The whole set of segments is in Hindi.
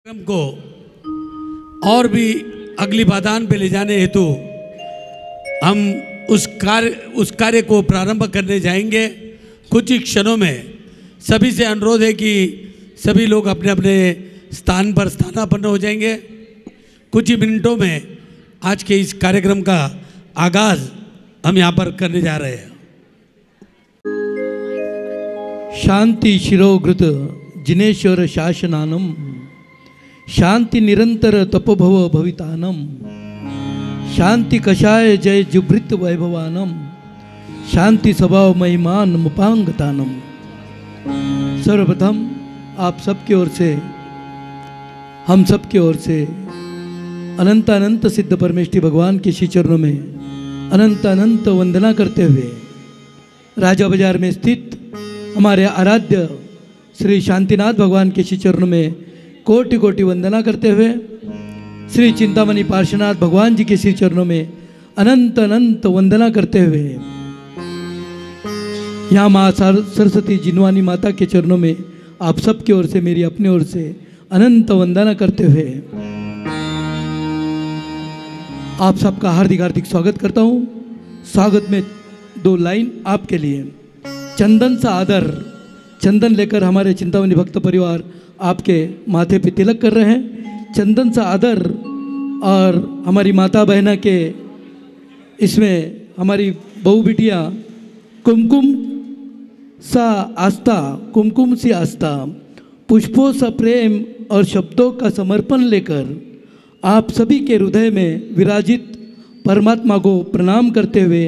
कार्यक्रम को और भी अगली पायदान पे ले जाने हेतु हम उस कार्य को प्रारंभ करने जाएंगे। कुछ ही क्षणों में सभी से अनुरोध है कि सभी लोग अपने अपने स्थान पर स्थानापन्न हो जाएंगे। कुछ ही मिनटों में आज के इस कार्यक्रम का आगाज हम यहाँ पर करने जा रहे हैं। शांति शिरोघृत जिनेश्वर शासनानम शांति निरंतर तपोभव भवितानम शांति कषाय जय जुभृत वैभवानम शांति स्वभाव महिमान मुपांगतानम। सर्वप्रथम आप सबकी ओर से, हम सबकी ओर से अनंत अनंत सिद्ध परमेष्ठी भगवान के श्री चरणों में अनंत अनंत वंदना करते हुए राजा बाजार में स्थित हमारे आराध्य श्री शांतिनाथ भगवान के श्री चरणों में कोटि कोटि वंदना करते हुए श्री चिंतामणि पार्श्वनाथ भगवान जी के श्री चरणों में अनंत अनंत वंदना करते हुए यहाँ माँ सरस्वती जिनवानी माता के चरणों में आप सबकी ओर से, मेरी अपनी ओर से अनंत वंदना करते हुए आप सबका हार्दिक हार्दिक स्वागत करता हूँ। स्वागत में दो लाइन आपके लिए। चंदन सा आदर, चंदन लेकर हमारे चिंतामणि भक्त परिवार आपके माथे पे तिलक कर रहे हैं। चंदन सा आदर और हमारी माता बहना के इसमें हमारी बहू बिटिया कुमकुम सा आस्था, कुमकुम सी आस्था, पुष्पों सा प्रेम और शब्दों का समर्पण लेकर आप सभी के हृदय में विराजित परमात्मा को प्रणाम करते हुए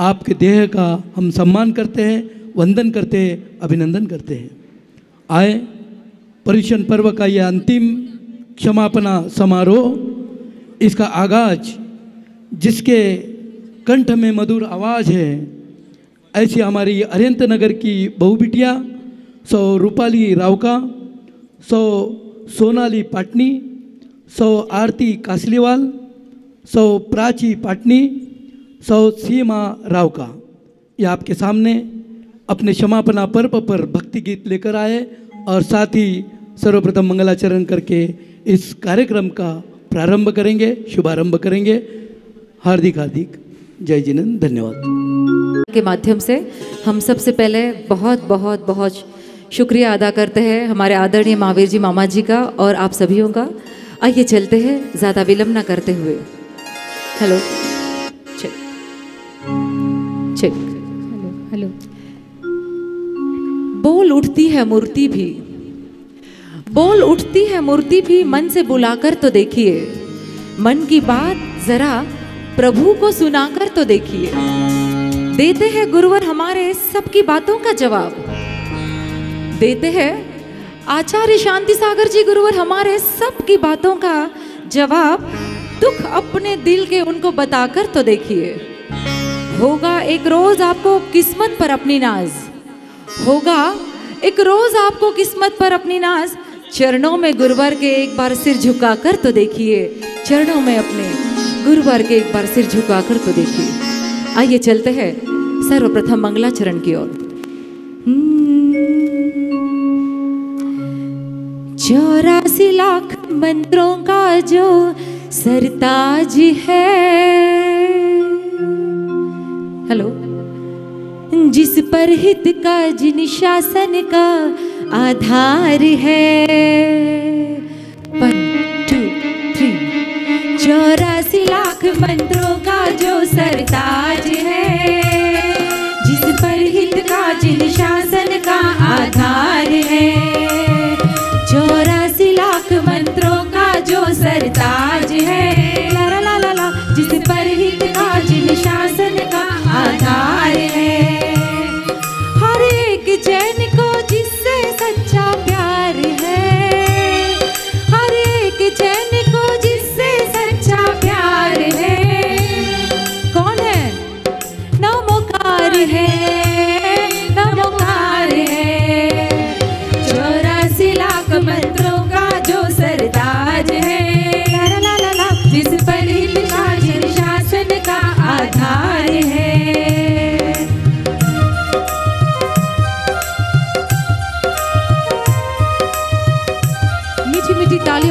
आपके देह का हम सम्मान करते हैं, वंदन करते हैं, अभिनंदन करते हैं। आए पर्युषण पर्व का यह अंतिम क्षमापना समारोह, इसका आगाज जिसके कंठ में मधुर आवाज़ है, ऐसी हमारी अरिहंत नगर की बहू बिटिया सौ रूपाली रावका, सौ सोनाली पाटनी, सौ आरती कासलीवाल, सौ प्राची पाटनी, सौ सीमा रावका, ये आपके सामने अपने क्षमापना पर्व पर भक्ति गीत लेकर आए और साथ ही सर्वप्रथम मंगलाचरण करके इस कार्यक्रम का प्रारंभ करेंगे, शुभारंभ करेंगे। हार्दिक हार्दिक जय जिनेंद्र, धन्यवाद। के माध्यम से हम सबसे पहले बहुत बहुत बहुत शुक्रिया अदा करते हैं हमारे आदरणीय महावीर जी मामा जी का और आप सभीयों का। आइए चलते हैं ज़्यादा विलंब ना करते हुए। Hello check check, hello hello. बोल उठती है मूर्ति भी, बोल उठती है मूर्ति भी, मन से बुलाकर तो देखिए, मन की बात जरा प्रभु को सुनाकर तो देखिए। देते हैं गुरुवर हमारे सबकी बातों का जवाब, देते हैं आचार्य शांति सागर जी गुरुवर हमारे सबकी बातों का जवाब। दुख अपने दिल के उनको बताकर तो देखिए, होगा एक रोज आपको किस्मत पर अपनी नाज, होगा एक रोज आपको किस्मत पर अपनी नाज। चरणों में गुरुवर के एक बार सिर झुकाकर तो देखिए, चरणों में अपने गुरुवर के एक बार सिर झुकाकर तो देखिए। आइए चलते हैं सर्वप्रथम मंगलाचरण की ओर। 84 लाख मंत्रों का जो सरताज है, हेलो, जिस पर हित का जिन शासन का आधार है। 1 2 3। 84 लाख मंत्रों का जो सरताज है, जिस पर हित का जिन शासन का आधार है। 84 लाख मंत्रों का जो सरताज है, ला ला ला ला ला, जिस पर हित का जिन शासन का आधार है। हर एक जैन को जिससे सच्चा प्यार है, हर एक जैन को जिससे सच्चा प्यार है। कौन है? नमोकार है, नमोकार है। 84 लाख मंत्रों का जो सरताज है,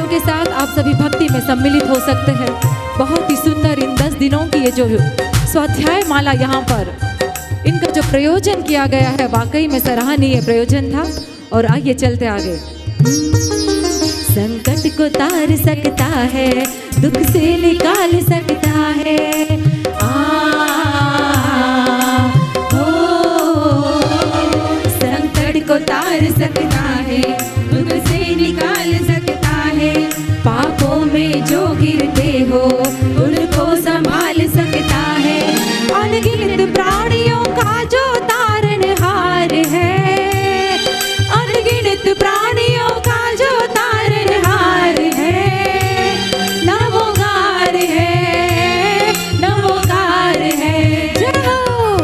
भक्तों के साथ आप सभी भक्ति में सम्मिलित हो सकते हैं। बहुत ही सुंदर इन 10 दिनों की ये जो स्वाध्याय माला यहाँ पर इनका जो प्रयोजन किया गया है वाकई में सराहनीय प्रयोजन था। और आइए चलते आगे। संकट को तार सकता है, दुख से निकाल सकता है। संकट को तार सकता है, दुख से निकाल सकता है। पापों में जो गिरते हो उनको संभाल सकता है। अनगिनत प्राणियों का जो तारनहार है, अनगिनत प्राणियों का जो तारनहार है। नमोकार है, नमोकार है। जय हो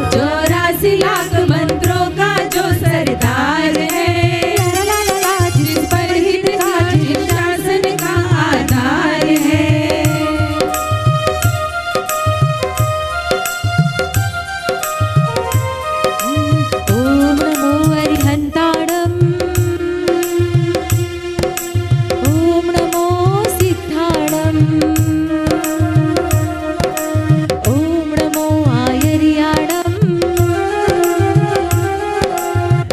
84 लाख मंत्रों का जो सरदार है। जिस पर हित का, जिस शासन का आधार है। ओम नमो अरिहंताणम, ओम नमो सिद्धाणम, ओम नमो आयर्याणम,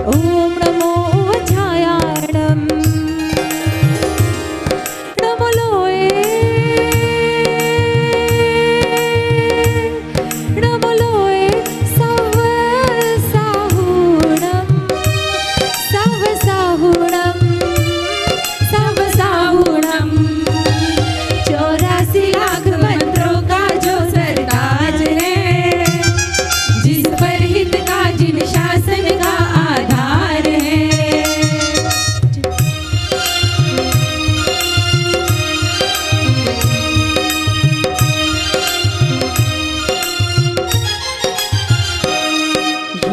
ओम नमो वज्रायाणम। नमो लोए, नमो लोए सव साहुणम, सव साहुणम, सव साहुणम। 84 लाख मंत्रों का जो सरताज है, जिस पर हित का, जिन शासन का आधार है।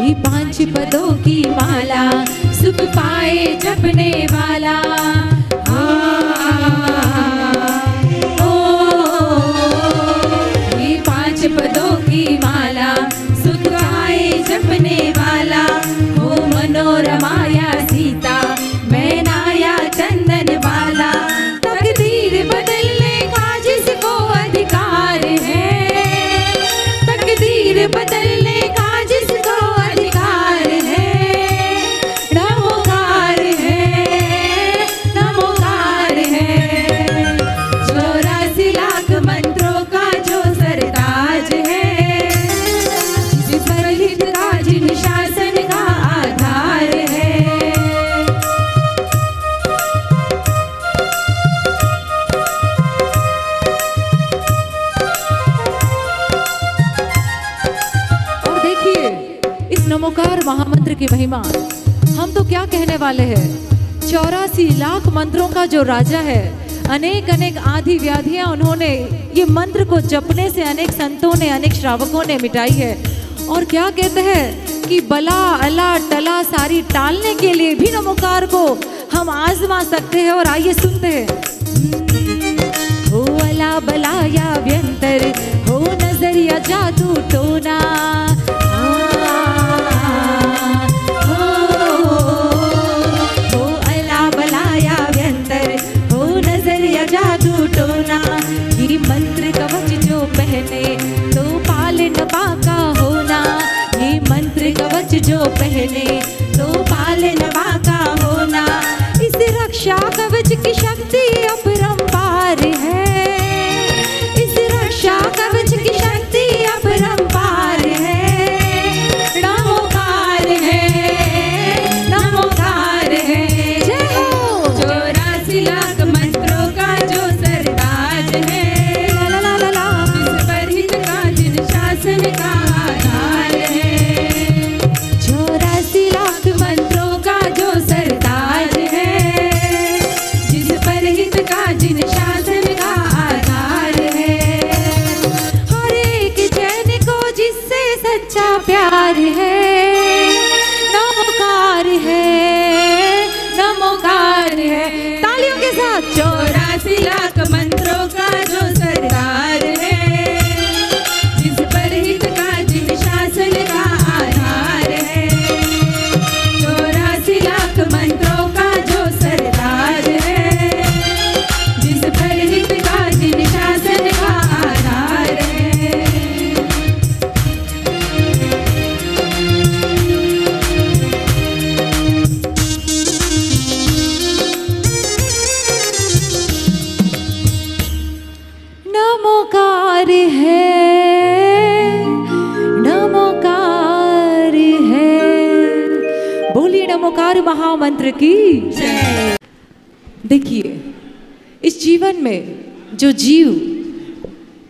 ये 5 पदों की माला सुख पाए जपने वाला। ये 5 पदों की माला सुख पाए जपने वाला। हो मनोरमा या सीता, मैना या चंदन वाला। तकदीर बदलने का जिसको अधिकार है, तकदीर बदलने का जिसको अधिकार है। नमोकार है, नमोकार है। 84 लाख मंत्रों का जो सरताज है, जिस पर हित का, जिन शासन का आधार है। और देखिए इस नमोकार महामंत्र की महिमा हम तो क्या कहने वाले हैं। 84 लाख मंत्रों का जो राजा है, अनेक अनेक आदि व्याधियां उन्होंने ये मंत्र को जपने से अनेक संतों ने, अनेक श्रावकों ने मिटाई है। और क्या कहते हैं कि बला अला टला सारी टालने के लिए भी नमोकार को हम आजमा सकते हैं। और आइए सुनते हैं। हो अला बला या व्यंतर, हो नजरिया जादू टोना। हो अला बला या व्यंतर, हो नजरिया जादू टोना। ये मंत्र कवच जो पहने तो पाल नबा का होना। ये मंत्र कवच जो पहने तो पाल नबा का होना। इस रक्षा कवच की शक्ति अपरंपार है। इस रक्षा कवच की शक्ति अपरंपार महामंत्र की जय। देखिए, इस जीवन में जो जीव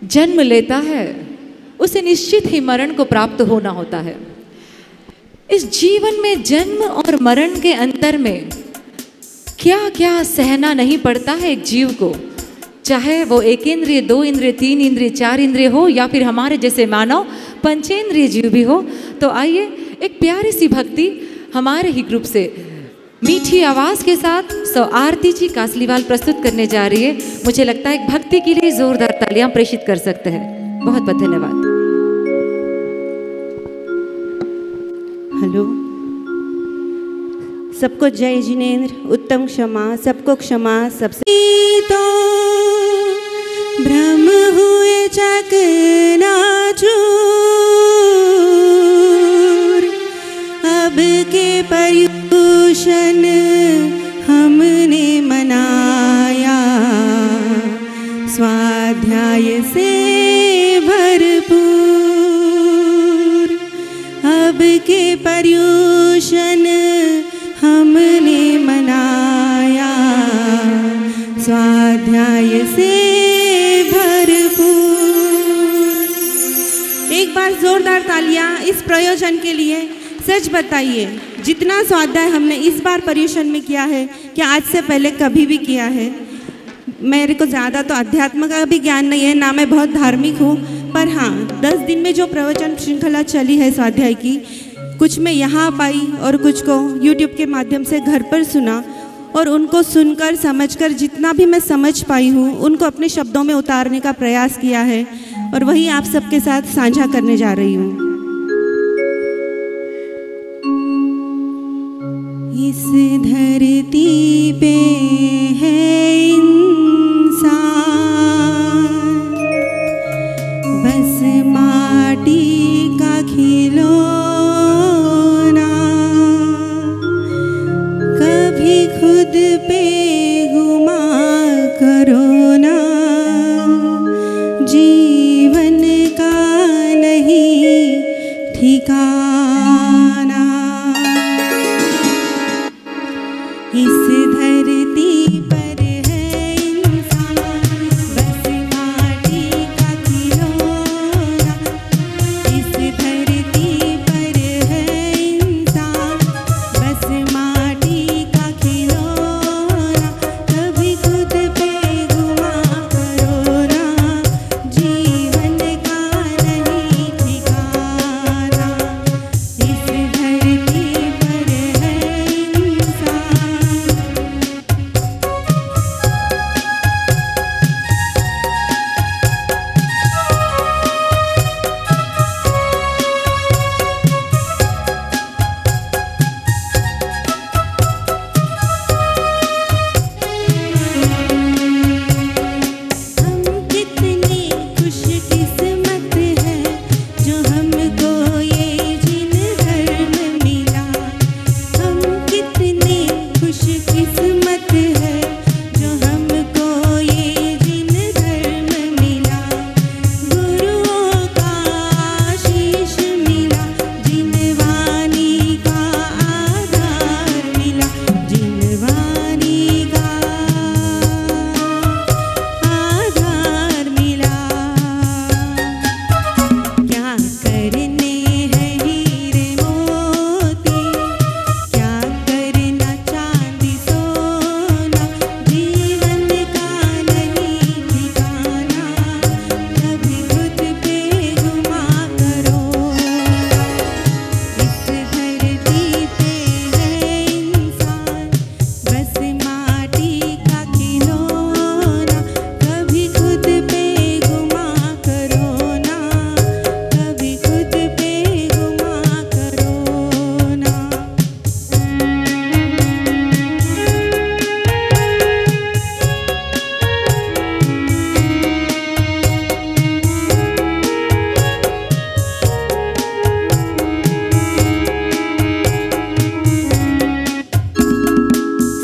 जन्म लेता है उसे निश्चित ही मरण को प्राप्त होना होता है। इस जीवन में जन्म और मरण के अंतर में क्या क्या सहना नहीं पड़ता है एक जीव को, चाहे वो 1 इंद्रिय, 2 इंद्रिय, 3 इंद्रिय, 4 इंद्रिय हो या फिर हमारे जैसे मानव पंचेंद्रिय जीव भी हो। तो आइए एक प्यारी सी भक्ति हमारे ही ग्रुप से मीठी आवाज के साथ सौ आरती जी कासलीवाल प्रस्तुत करने जा रही है। मुझे लगता है एक भक्ति के लिए जोरदार तालियां प्रेषित कर सकते हैं। बहुत बहुत धन्यवाद। हेलो, सबको जय जिनेन्द्र, उत्तम क्षमा, सबको क्षमा, सबसे तो भ्रम हुए चकनाचूर, अब के पर्यूषण हमने मनाया, स्वाध्याय से भरपूर, अब के पर्यूषण हमने मनाया, स्वाध्याय से भरपूर। एक बार जोरदार तालियां इस प्रयोजन के लिए। सच बताइए, जितना स्वाध्याय हमने इस बार पर्यूषण में किया है, क्या आज से पहले कभी भी किया है? मेरे को ज़्यादा तो अध्यात्म का भी ज्ञान नहीं है, ना मैं बहुत धार्मिक हूँ, पर हाँ 10 दिन में जो प्रवचन श्रृंखला चली है स्वाध्याय की, कुछ मैं यहाँ पाई और कुछ को YouTube के माध्यम से घर पर सुना, और उनको सुनकर समझकर जितना भी मैं समझ पाई हूँ उनको अपने शब्दों में उतारने का प्रयास किया है, और वही आप सबके साथ साझा करने जा रही हूँ। इस धरती पे है इंसान, बस माटी का खिलौना, कभी खुद पे गुमा करो ना, जीवन का नहीं ठिकाना। इस धरती पर है इंसान, बस माटी का खिलौना, इस धरती पर है इंसान, बस माटी का खिलौना, कभी खुद पे गुमा करो ना, जीवन का नहीं ठिकाना, इस धरती पर है इंसान। हम कितने खुशकिस्मत हैं जो हमको ये जिन धर्म मिला, हम कितने खुशकिस्मत हैं जो हमको ये जिन धर्म मिला, गुरुओं का आशीष मिला, जिन वाणी का आधार मिला, जिन वाणी का आधार मिला। क्या करने हैं हीरे मोती, क्या करना चांदी सोना, जीवन का नहीं ठिकाना, कभी खुद पे गुमा करो, इस धरती पे है इंसान, बस माटी का खिलौना, कभी खुद पे गुमा करो ना, कभी खुद पे गुमा करो ना।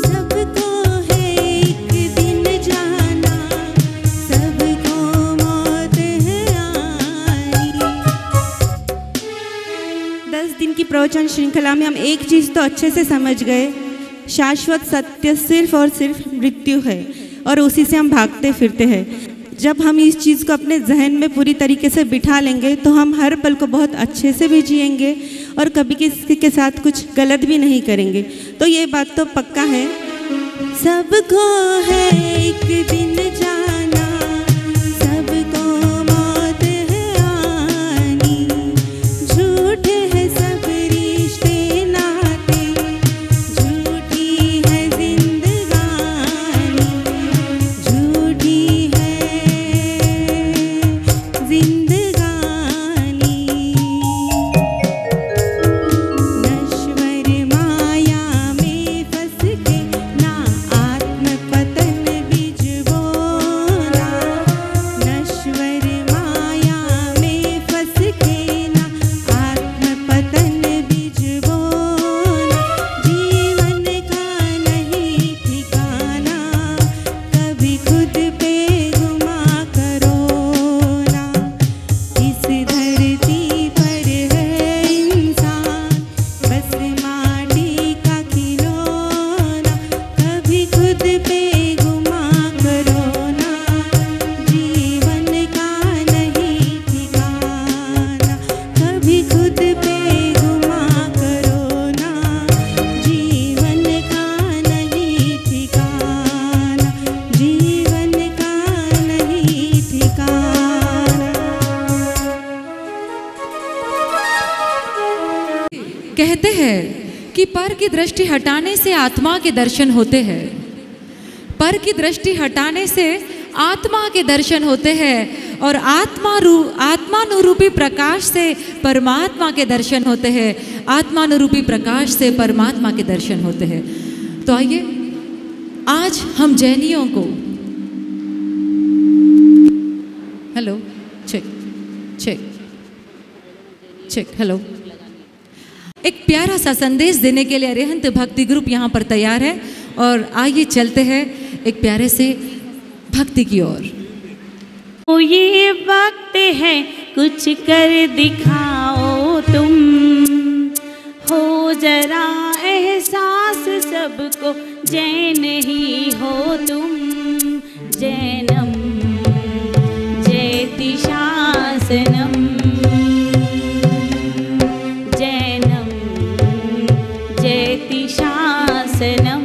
सबको है एक दिन जाना, सबको मौत है आई। 10 दिन की प्रवचन श्रृंखला में हम एक चीज़ तो अच्छे से समझ गए शाश्वत सत्य सिर्फ और सिर्फ मृत्यु है और उसी से हम भागते फिरते हैं। जब हम इस चीज़ को अपने जहन में पूरी तरीके से बिठा लेंगे तो हम हर पल को बहुत अच्छे से भी जिएंगे और कभी किसी के साथ कुछ गलत भी नहीं करेंगे। तो ये बात तो पक्का है, सबको है एक दिन जाना, सबको मौत है आनी, झूठ है सब रिश्ते नाते, झूठी है जिंदगानी, झूठी है जिंदगानी। नश्वर माया में फंस के ना आत्म पतन बीज बोना, नश्वर माया में फंस के ना आत्म पतन बीज बोना। जीवन का नहीं ठिकाना, कभी खुद पे गुमा करो ना। इस धरती पर है इंसान बस माटी का खिलौना, कभी खुद पे गुमा करो ना। जीवन का नहीं ठिकाना, कभी खुद पे गुमा करो ना। जीवन का नहीं ठिकाना, जीवन का नहीं ठिकाना। कहते हैं कि पर की दृष्टि हटाने से आत्मा के दर्शन होते हैं, पर की दृष्टि हटाने से आत्मा के दर्शन होते हैं और आत्मानुरूपी प्रकाश से परमात्मा के दर्शन होते हैं, आत्मानुरूपी प्रकाश से परमात्मा के दर्शन होते हैं। तो आइए आज हम जैनियों को hello check check check hello एक प्यारा सा संदेश देने के लिए अरिहंत भक्ति ग्रुप यहाँ पर तैयार है और आइए चलते हैं एक प्यारे से भक्ति की ओर। तो ये वक्त है कुछ कर दिखाओ तुम, हो जरा एहसास सबको जैन ही हो तुम। जैनम जयति शासनम, जैनम जयति शासनम।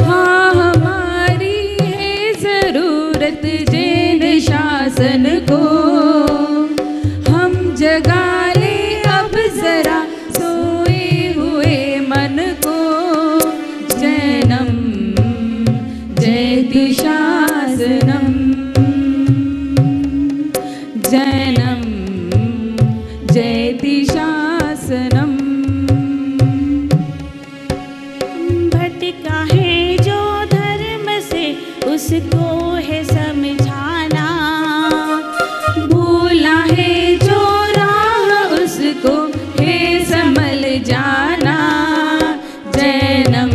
हाँ हमारी है जरूरत जैन शासन को, हम जगा ले अब जरा सोए हुए मन को। जैनम जयति शासनम, जैनम जयति शासनम। भटका है जो धर्म से उसको है समझाना, भूला है जो राह उसको है संभल जाना। जैनम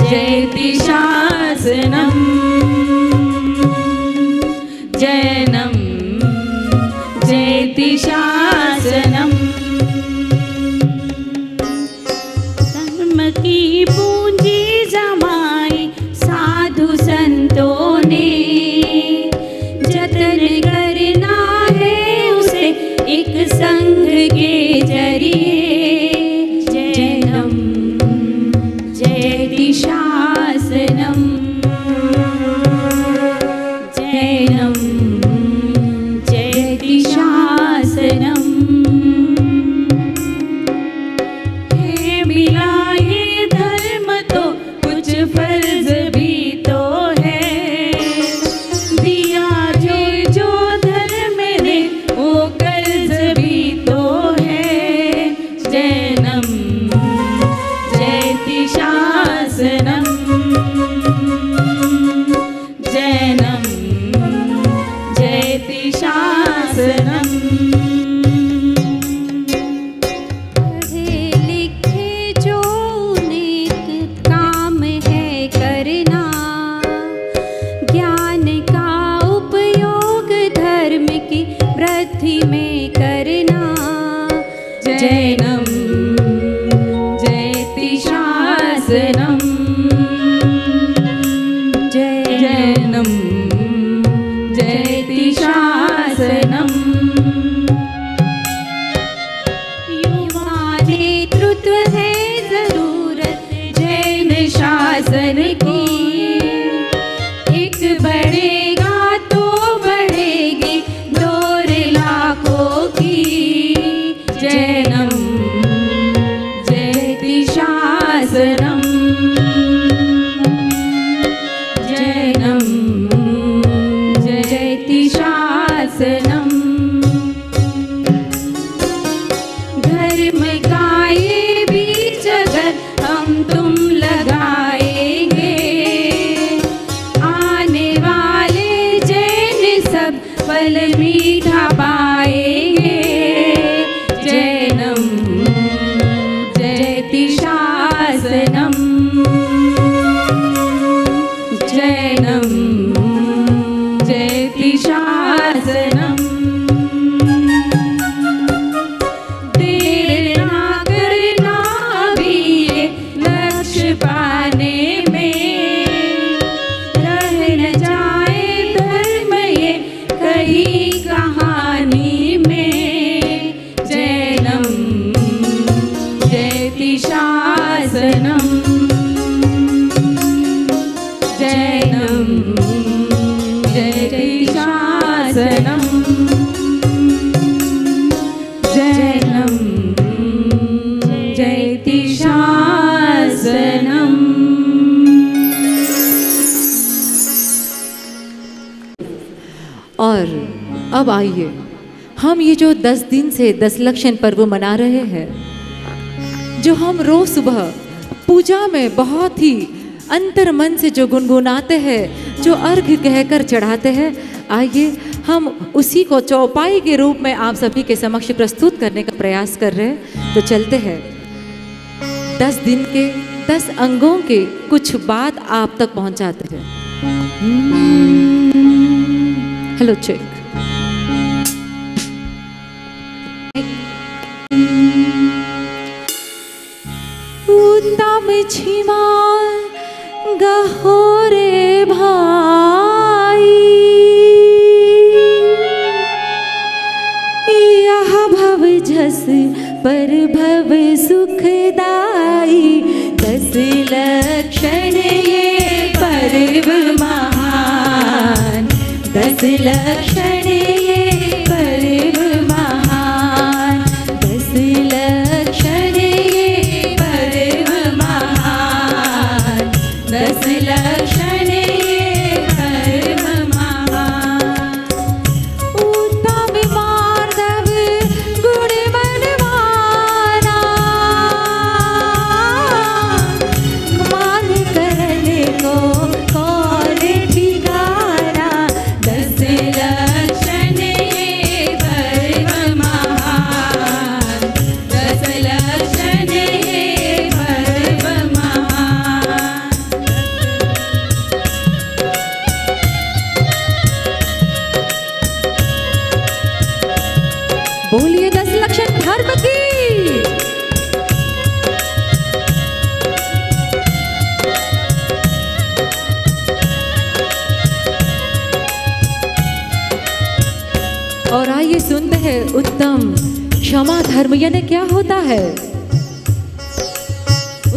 जयति शासनम, जैनम जयति शासनम। धर्म की पूंजी जमाई साधु संतों ने, जतन करना है उसे एक संघ के जरिए। जैनम जयति शासनम, की। एक बढ़ेगा तो बढ़ेगी डोर लाखों की। जैनम जयति शासनम। जैनम जयति शासनम। धर्म का ये बीज अगर हम तुम लगाएंगे, आने वाले जैन सब फल मीठा पाएंगे। जैनम जयति शासनम। जैनम जयति शासनम। देर ना करना भी ये लक्ष्य पाने में, रह न जाए धर्म ये कहीं कहानी में। जैनम जयति शासनम। जैनम जयति शासनम। जैनम जयति शासनम। और अब आइए हम ये जो 10 दिन से 10 लक्षण पर्व मना रहे हैं, जो हम रोज सुबह पूजा में बहुत ही अंतर मन से जो गुनगुनाते हैं, जो अर्घ कहकर चढ़ाते हैं, आइए हम उसी को चौपाई के रूप में आप सभी के समक्ष प्रस्तुत करने का प्रयास कर रहे हैं। तो चलते हैं 10 दिन के 10 अंगों के कुछ बात आप तक पहुंचाते हैं। Hello check. उत्तम छिमा गहोरे भाई, यह भव झस पर भव सुखदाई। 10 लक्षण ये पर्व महान। 10 लक्षण ये पर्व महान। 10 लक्षण ये पर्व महान। 10 लक्षण ये पर्व महान। उत्तम मार्दव गुण बलवाना, मान करने को कौन ठिकाना। 10 लक्षण ये पर्व महान। 10 लक्षण ये पर्व महान। बोलिए 10 लक्षण धर्म की। और आइए सुनते हैं उत्तम क्षमा धर्म यानी क्या होता है।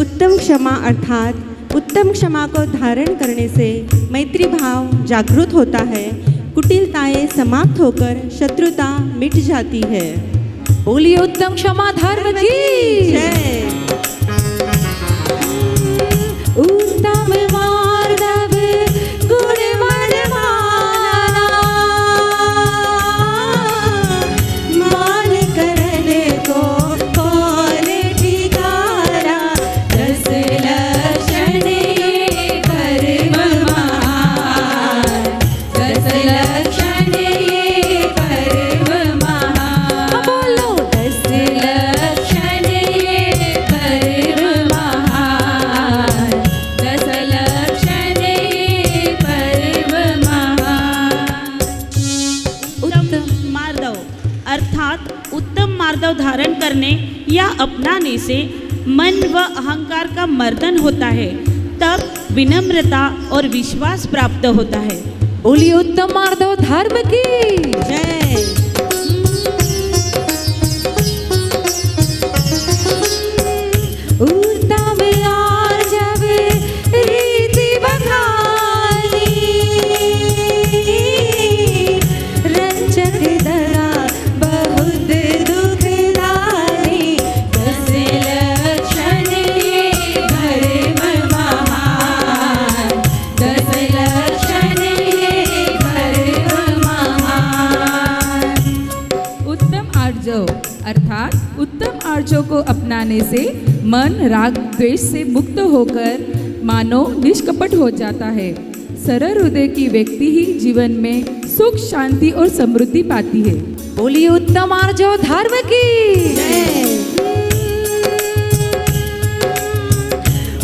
उत्तम क्षमा अर्थात उत्तम क्षमा को धारण करने से मैत्री भाव जागृत होता है, कुटिलताएं समाप्त होकर शत्रुता मिट जाती है। बोलिए उत्तम क्षमा धर्म की जय। उत्तम मार्दव गुण बलवाना, मान करने को कौन ठिकाना। 10 लक्षण ये पर्व महान। 10 लक्षण ये पर्व महान। बोलो 10 लक्षण ये पर्व महान। 10 लक्षण ये पर्व महान। उत्तम मार्दव अर्थात उत्तम मार्दव धारण करने या अपनाने से मन व अहंकार का मर्दन होता है, तब विनम्रता और विश्वास प्राप्त होता है। बोलिए उत्तम मार्दव धर्म की जय। उत्तम आर्जव रीति शास्त्रों को अपनाने से मन राग द्वेष से मुक्त होकर मानो निष्कपट हो जाता है। सरल हृदय की व्यक्ति ही जीवन में सुख, शांति और समृद्धि पाती है। बोलिए उत्तम आर्जव धर्म की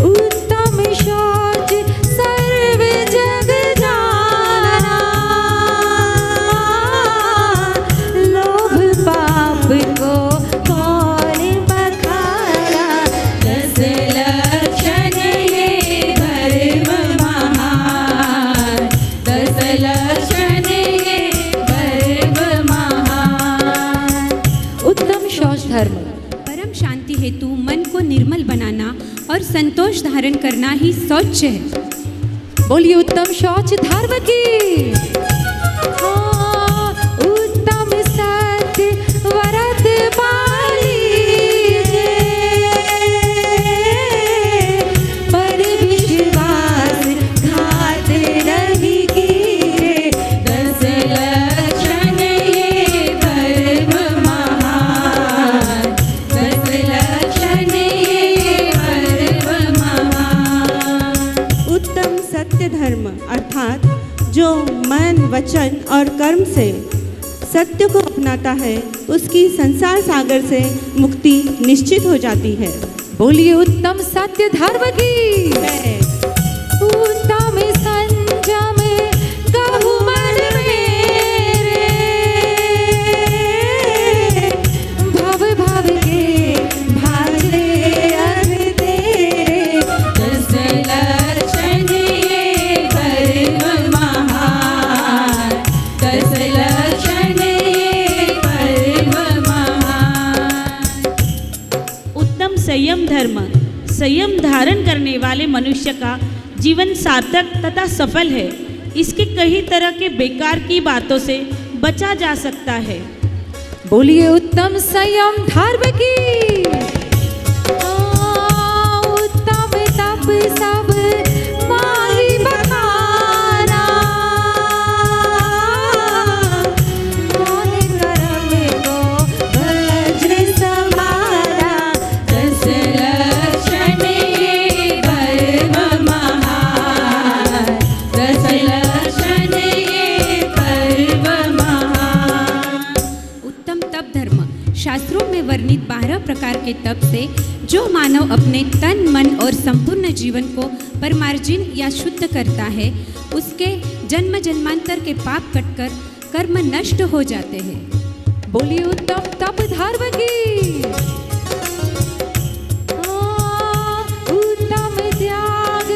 उत्तम शौच सर्व जग जाना, लोभ पाप को कौन बखाना, दस लक्षण ये धर्म महान, दस लक्षण ये धर्म महान। उत्तम शौच धर्म परम शांति हेतु मन को निर्मल बनाना और संतोष धारण करना ही शौच है। बोलिए उत्तम शौच धर्म की हाँ, उत्तम सत्य व्रत पालिए, पर विश्वास घात नहीं कीजिए, दस लक्षण ये धर्म महान, दस लक्षण ये धर्म महान। उत्तम सत्य धर्म अर्थात जो मन, वचन और कर्म से सत्य को अपनाता है उसकी संसार सागर से मुक्ति निश्चित हो जाती है। बोलिए उत्तम सत्य धर्म की जय। उत्तम संयम कहु मन मेरे, भव भव के भाले अग तेरे, दस लक्षण ये धर्म महान, दस लक्षण ये धर्म महान। उत्तम संयम धर्म संयम धारण करने वाले मनुष्य का जीवन सार्थक तथा सफल है। इसके कई तरह के बेकार की बातों से बचा जा सकता है। बोलिए उत्तम संयम धर्म की उत्तम तप सब माही बखाना, मौन कर्म को वज्र समाना, दस लक्षण ये धर्म महान, दस लक्षण ये धर्म महान। उत्तम तप धर्म शास्त्रों में वर्णित 12 प्रकार के तप से जो मानव अपने तन, मन और संपूर्ण जीवन को परमार्जिन या शुद्ध करता है, उसके जन्म जन्मांतर के पाप कटकर कर्म नष्ट हो जाते हैं। बोलिए उत्तम तप धर्म की उत्तम त्याग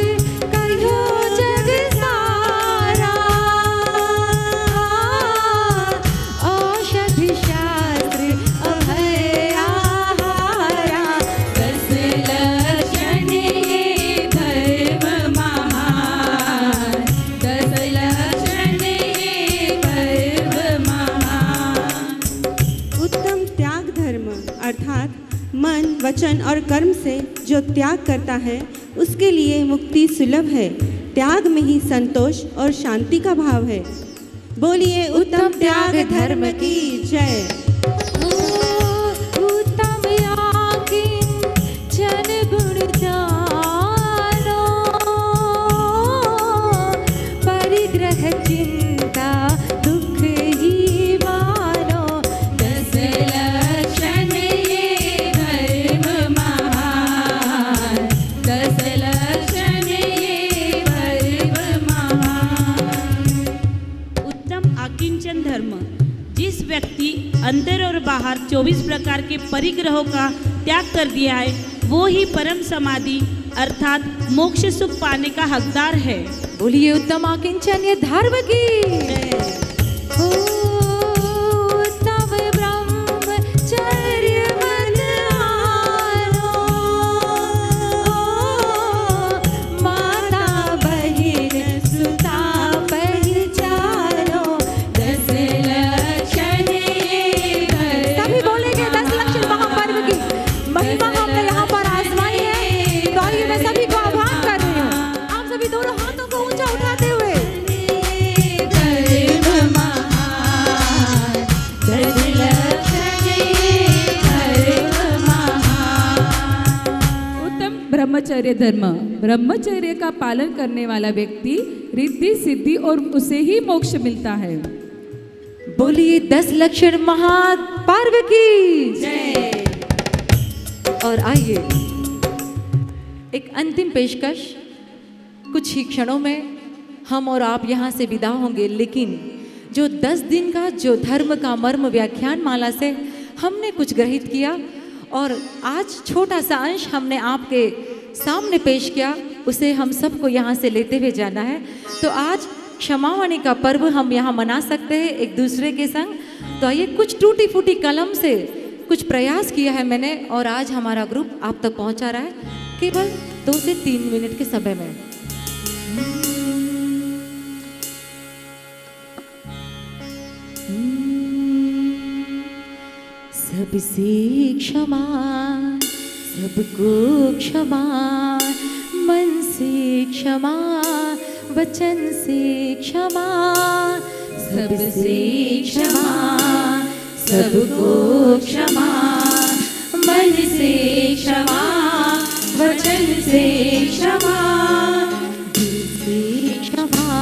करो जग सारा, औषधि शास्त्र अभय आहारा, दस लक्षण ये धर्म महान, दस लक्षण ये धर्म महान। उत्तम त्याग धर्म अर्थात मन, वचन और कर्म से जो त्याग करता है उसके लिए मुक्ति सुलभ है। त्याग में ही संतोष और शांति का भाव है। बोलिए उत्तम त्याग धर्म की जय। उत्तम आकिंचन गुण जानो, परिग्रह चिंता दुख ही मानो, दस लक्षण ये धर्म महान, दस लक्षण ये धर्म महान। उत्तम आकिंचन धर्म जिस व्यक्ति अंदर और बाहर 24 प्रकार के परिग्रहों का त्याग कर दिया है वो ही परम समाधि अर्थात मोक्ष सुख पाने का हकदार है। बोलिए उत्तम आकिंचन ये धर्म की उत्तम ब्रह्मचर्य मन आनो, माता बहिन सुता पहचानो, दस लक्षण ये धर्म। सभी बोलेंगे 10 लक्षण महापर्व की महिमा हमने यहाँ पर आजमाई है। तो आइए मैं सभी को आह्वान कर रही हूँ, आप सभी दोनों हाथों को ऊंचा उठाते हुए धर्म महान, दस लक्षण ये धर्म महान। ब्रह्मचर्य धर्म। ब्रह्मचर्य का पालन करने वाला व्यक्ति रिद्धि सिद्धि और उसे ही मोक्ष मिलता है। बोलिए 10 लक्षण महापार्व की जय। और आइए एक अंतिम पेशकश। कुछ ही क्षणों में हम और आप यहाँ से विदा होंगे, लेकिन जो 10 दिन का जो धर्म का मर्म व्याख्यान माला से हमने कुछ ग्रहित किया और आज छोटा सा अंश हमने आपके सामने पेश किया, उसे हम सबको यहाँ से लेते हुए जाना है। तो आज क्षमावाणी का पर्व हम यहाँ मना सकते हैं एक दूसरे के संग। तो आइए, कुछ टूटी फूटी कलम से कुछ प्रयास किया है मैंने और आज हमारा ग्रुप आप तक पहुँचा रहा है केवल 2 से 3 मिनट के समय में। सबसे क्षमा, सबको क्षमा, मन से क्षमा, वचन से क्षमा। सबसे क्षमा, सबको क्षमा, मन से क्षमा, वचन से क्षमा। दिल से क्षमा,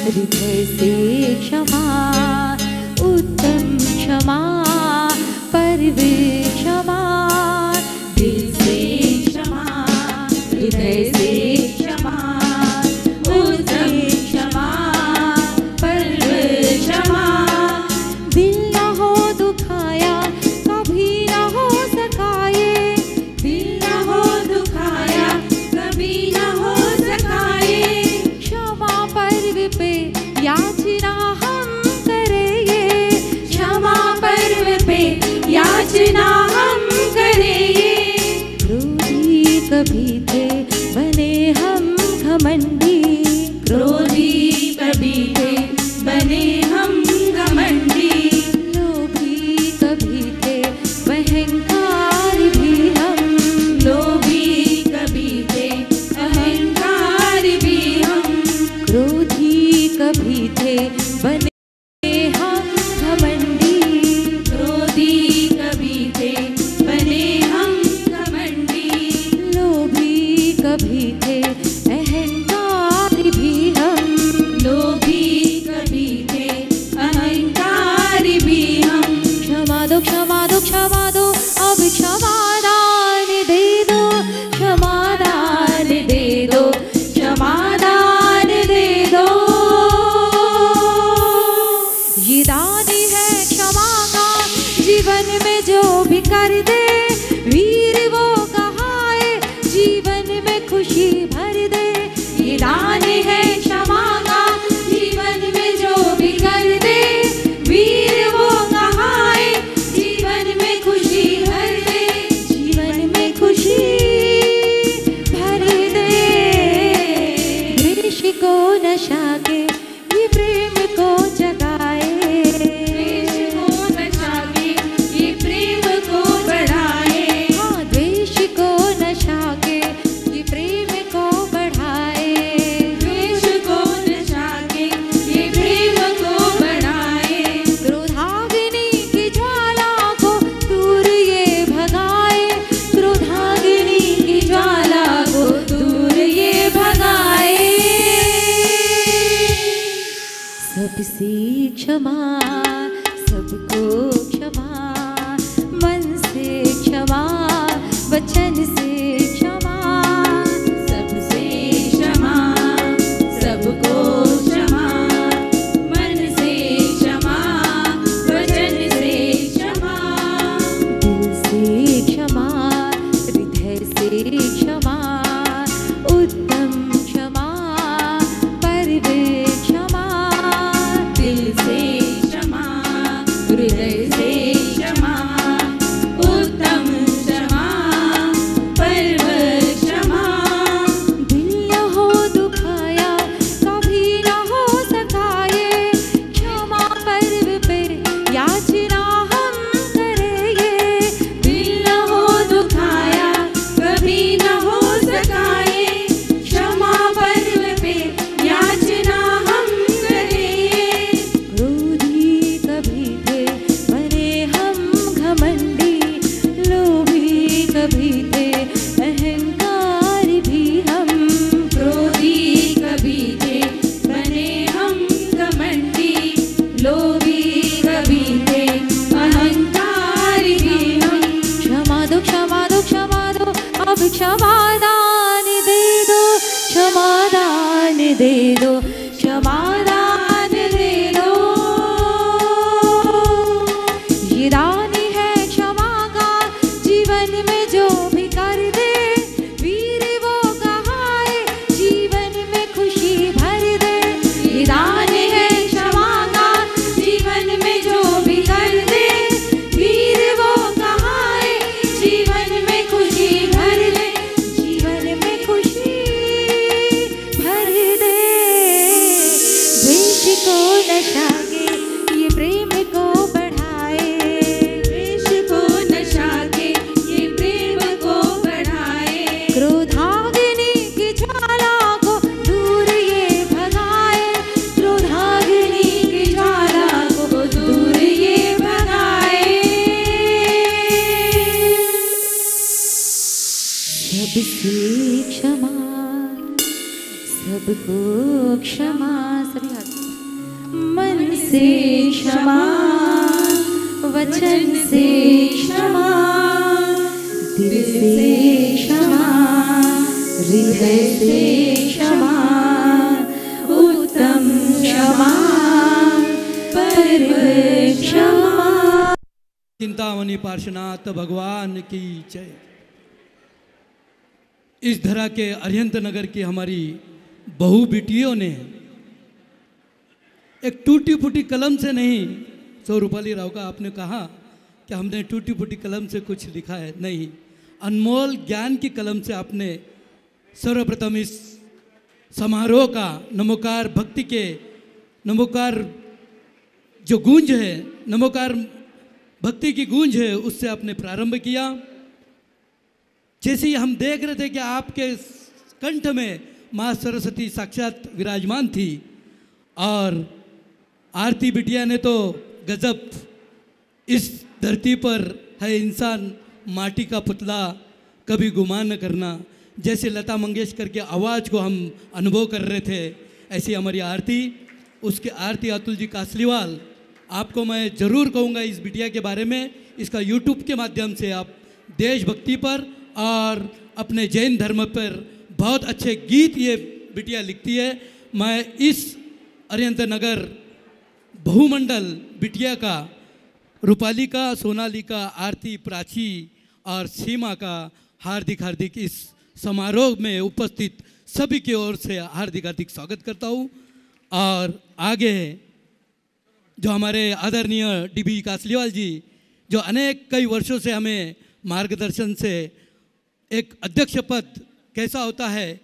हृदय से क्षमा, उत्तम क्षमा, परवे क्षमा। दिल से क्षमा, हृदय से क्षमा, उत्तम क्षमा, परवे क्षमा। दिल न हो दुखाया, कभी न हो सकाए। दिल न हो दुखाया, कभी न हो सकाए। क्षमा पर्व पे याचना हम करेंगे। क्षमा पर्व पे याचना हम करेंगे। क्रोधी कभी थे बने हम घमंडी। क्रोधी कभी थे बने हम घमंडी। लोभी कभी थे अहंकार भी हम। लोभी कभी थे अहंकार भी हम। क्रोधी कभी थे बने हम घमंडी। क्रोधी कभी थे बने हम घमंडी। लोभी कभी थे अहंकार भी हम। लोभी कभी थे अहंकार भी हम। क्षमा दो, क्षमा दो, क्षमा दो, अब क्षमादान दे दो। क्षमादान दे दो, क्षमादान दे दो। ये दान है क्षमा का, जीवन में जो भी कर दे वीर वो कहाए, जीवन में खुशी भर दे। ये दान है क्षमा का, जीवन में जो भी कर दे वीर वो कहाए, जीवन में खुशी भर दे। जीवन में खुशी भर दे। द्वेष को नशा के ये प्रेम को जगाए। द्वेष को नशा के ये प्रेम को बढ़ाए। हाँ, द्वेष को नशा के ये प्रेम को बढ़ाए। द्वेष को नशा के ये प्रेम को बढ़ाए। क्रोधाग्नि की ज्वाला को दूर ये भगाए। क्रोधाग्नि की ज्वाला को दूर ये भगाए। सबसे क्षमा, सबको क्षमा, मन से क्षमा, वचन से क्षमा। सबसे क्षमा, सबको क्षमा, मन से क्षमा, वचन से क्षमा। दिल से क्षमा, हृदय से क्षमा, उत्तम क्षमा, परवे क्षमा। दिल से क्षमा, हृदय से क्षमा, दे दो, क्षमादान दे दो। ये दान है क्षमा का, जीवन में जो भी कर दे, वीर वो कहाए जीवन में खुशी भर दे। ये दान है क्षमा का, जीवन में जो भी कर दे, वीर वो कहाए जीवन में खुशी भर दे, जीवन में खुशी भर दे। द्वेष को नशा के ये प्रेम को बढ़ाए, द्वेष को नशा के ये प्रेम को बढ़ाए। क्रोधाग्नि की ज्वाला को दूर ये भगाए, क्रोधाग्नि की ज्वाला को दूर ये भगाए। सबसे क्षमा, सबको क्षमा, सभी हाथ। मन से क्षमा, वचन से क्षमा, दिल से क्षमा, हृदय से क्षमा, उत्तम क्षमा, परम क्षमा। चिंतामणि पार्श्वनाथ भगवान की जय। इस धरा के अरिहंत नगर की हमारी बहू बेटियों ने एक टूटी फूटी कलम से नहीं, सौ रूपाली राव का आपने कहा कि हमने टूटी फूटी कलम से कुछ लिखा है, नहीं, अनमोल ज्ञान की कलम से आपने सर्वप्रथम इस समारोह का नमोकार भक्ति के नमोकार जो गूंज है, नमोकार भक्ति की गूंज है, उससे आपने प्रारंभ किया। जैसे ही हम देख रहे थे कि आपके कंठ में माँ सरस्वती साक्षात विराजमान थी, और आरती बिटिया ने तो गजब, इस धरती पर है इंसान माटी का पुतला, कभी गुमान न करना, जैसे लता मंगेशकर के आवाज़ को हम अनुभव कर रहे थे, ऐसी हमारी आरती, उसके आरती अतुल जी कासलीवाल, आपको मैं ज़रूर कहूँगा इस बिटिया के बारे में। इसका यूट्यूब के माध्यम से आप देशभक्ति पर और अपने जैन धर्म पर बहुत अच्छे गीत ये बिटिया लिखती है। मैं इस अरिहंत नगर बहुमंडल बिटिया का, रूपाली का, सोनाली का, आरती, प्राची और सीमा का हार्दिक हार्दिक इस समारोह में उपस्थित सभी की ओर से हार्दिक हार्दिक स्वागत करता हूँ। और आगे जो हमारे आदरणीय डीबी कासलीवाल जी, जो अनेक कई वर्षों से हमें मार्गदर्शन से एक अध्यक्ष पद कैसा होता है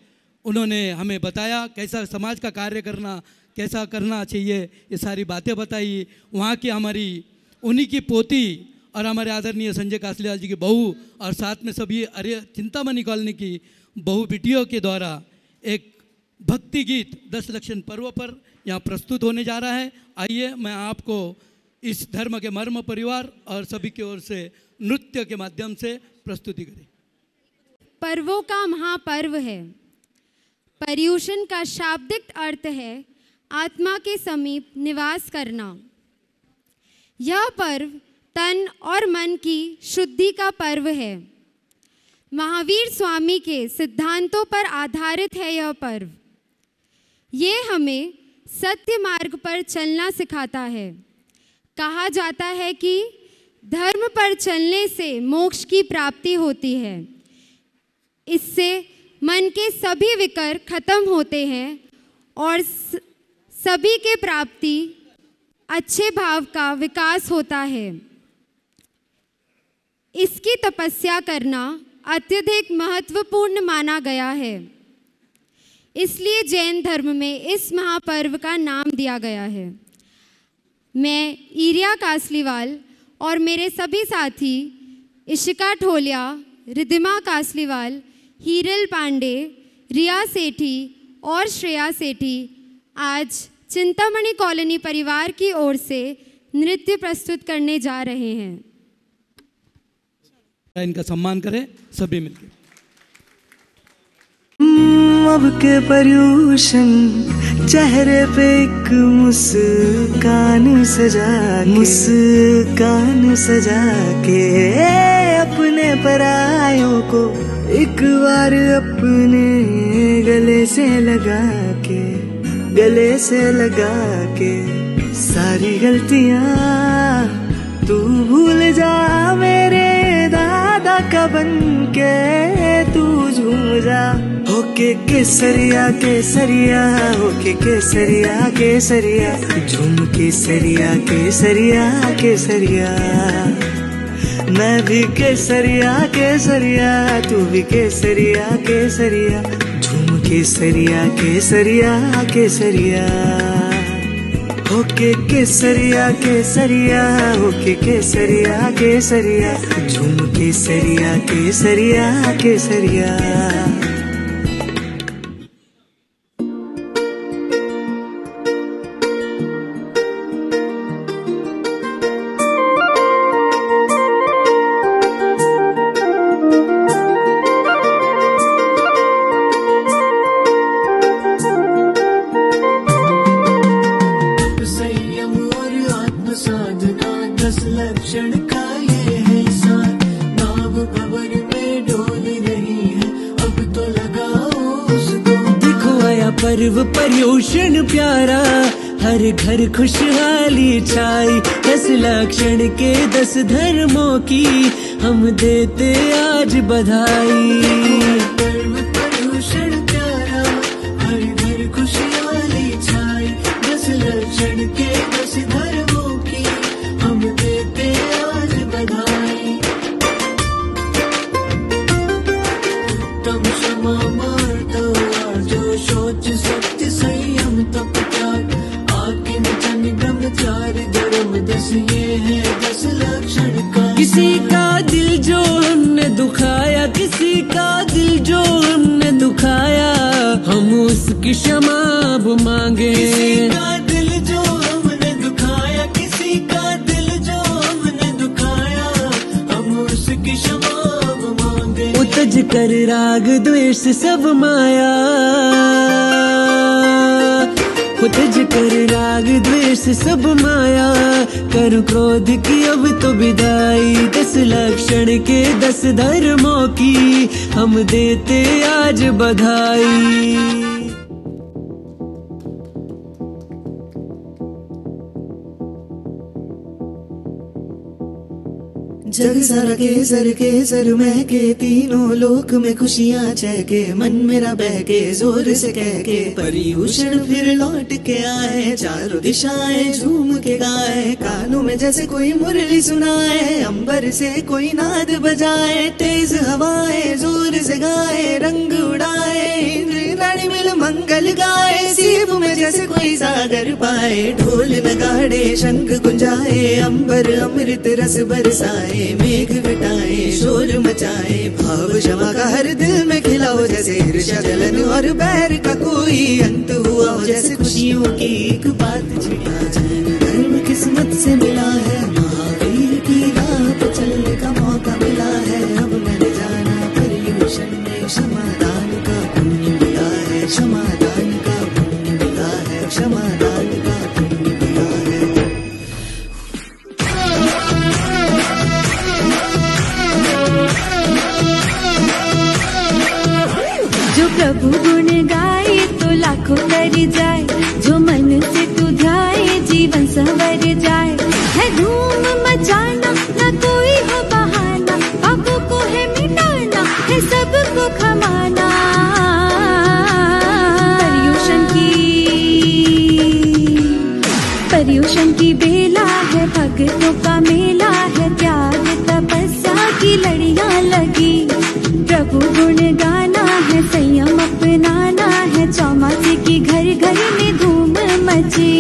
उन्होंने हमें बताया, कैसा समाज का कार्य करना, कैसा करना चाहिए, ये सारी बातें बताई। वहाँ की हमारी उन्हीं की पोती और हमारे आदरणीय संजय कासलीवाल जी की बहू और साथ में सभी चिंतामणि कॉलोनी की बहू बेटियों के द्वारा एक भक्ति गीत 10 लक्षण पर्व पर यहाँ प्रस्तुत होने जा रहा है। आइए मैं आपको इस धर्म के मर्म परिवार और सभी की ओर से नृत्य के माध्यम से प्रस्तुति करें। पर्वों का महापर्व है। पर्युषण का शाब्दिक अर्थ है आत्मा के समीप निवास करना। यह पर्व तन और मन की शुद्धि का पर्व है। महावीर स्वामी के सिद्धांतों पर आधारित है यह पर्व। ये हमें सत्य मार्ग पर चलना सिखाता है। कहा जाता है कि धर्म पर चलने से मोक्ष की प्राप्ति होती है। इससे मन के सभी विकार खत्म होते हैं और सभी के प्राप्ति अच्छे भाव का विकास होता है। इसकी तपस्या करना अत्यधिक महत्वपूर्ण माना गया है। इसलिए जैन धर्म में इस महापर्व का नाम दिया गया है। मैं ईरिया कासलीवाल और मेरे सभी साथी इशिका ठोलिया, रिद्धिमा कासलीवाल, हीरल पांडे, रिया सेठी और श्रेया सेठी आज चिंतामणि कॉलोनी परिवार की ओर से नृत्य प्रस्तुत करने जा रहे हैं। इनका सम्मान करें सभी मिलकर। अब के पर्युषण चेहरे पे एक मुस्कान सजा के अपने परायों को एक बार अपने गले से लगा के गले से लगा के सारी गलतियां तू भूल जा मेरे दादा का बन के तू झूम जा होके केसरिया केसरिया होके केसरिया केसरिया झूम केसरिया केसरिया केसरिया मैं भी केसरिया केसरिया तू भी केसरिया केसरिया झूम केसरिया केसरिया केसरिया होके केसरिया केसरिया होके केसरिया केसरिया झूम केसरिया केसरिया केसरिया। पर्व पर्यूषण प्यारा हर घर खुशहाली छाई 10 लक्षण के 10 धर्मों की हम देते आज बधाई। पर्व पर्यूषण प्यारा हर घर खुशहाली छाई 10 लक्षण के 10 धर्मों की हम देते आज बधाई। तम क्षमा मार्दव जो शोच सत्य संयम तप त्याग आकिन जन ब्रह्मचार्य धर्म 10 ये है 10 लक्षण का। किसी का दिल जो हमने दुखाया किसी का दिल जो हमने दुखाया हम उसकी क्षमा अब मांगे। किसी का दिल जो हमने दुखाया किसी का दिल जो हमने दुखाया हम उसकी क्षमा अब मांगे। उतज कर राग द्वेष सब माया उतज कर राग द्वेष सब माया कर क्रोध की अब तो विदाई। 10 लक्षण के 10 धर्मों की हम देते आज बधाई। जग सारा केसर केसर महके तीनों लोक में खुशियाँ चहके मन मेरा बहके जोर से कह के पर्यूषण फिर लौट के आए चारों दिशाएं झूम के गाए कानों में जैसे कोई मुरली सुनाए अंबर से कोई नाद बजाए तेज हवाएं जोर से गाए रंग उड़ाए इंद्राणी मिल मंगल गाए सीप में जैसे कोई सागर पाए ढोल नगाड़े शंख गुंजाए अंबर अमृत रस बरसाए मेघ घटाए शोर मचाए भाव क्षमा का हर दिल में खिलाओ जैसे ईर्ष्या जलन और बैर का कोई अंत हुआ हो जैसे खुशियों की एक बात छिड़ा जाए। धर्म किस्मत से मिला है महावीर की राह पे चलने का मौका मिला है अब मैंने जाना पर्यूषण में क्षमादान का पुण्य मिला है क्षमादान का पुण्य मिला है क्षमादान का पुण्य मिला है। जो प्रभु गुण गाए तो लाखों कर जाए जो मन से तू ध्याए जीवन संवर जाए। है धूम मचाना न कोई हो बहाना पापों को है मिटाना है सबको खमाना। पर्यूषण की बेला है भक्तों का मेला है त्याग तपस्या की लड़ियां लगी। प्रभु गुण गाना है संयम अपनाना है चौमासी की घर घर में धूम मची।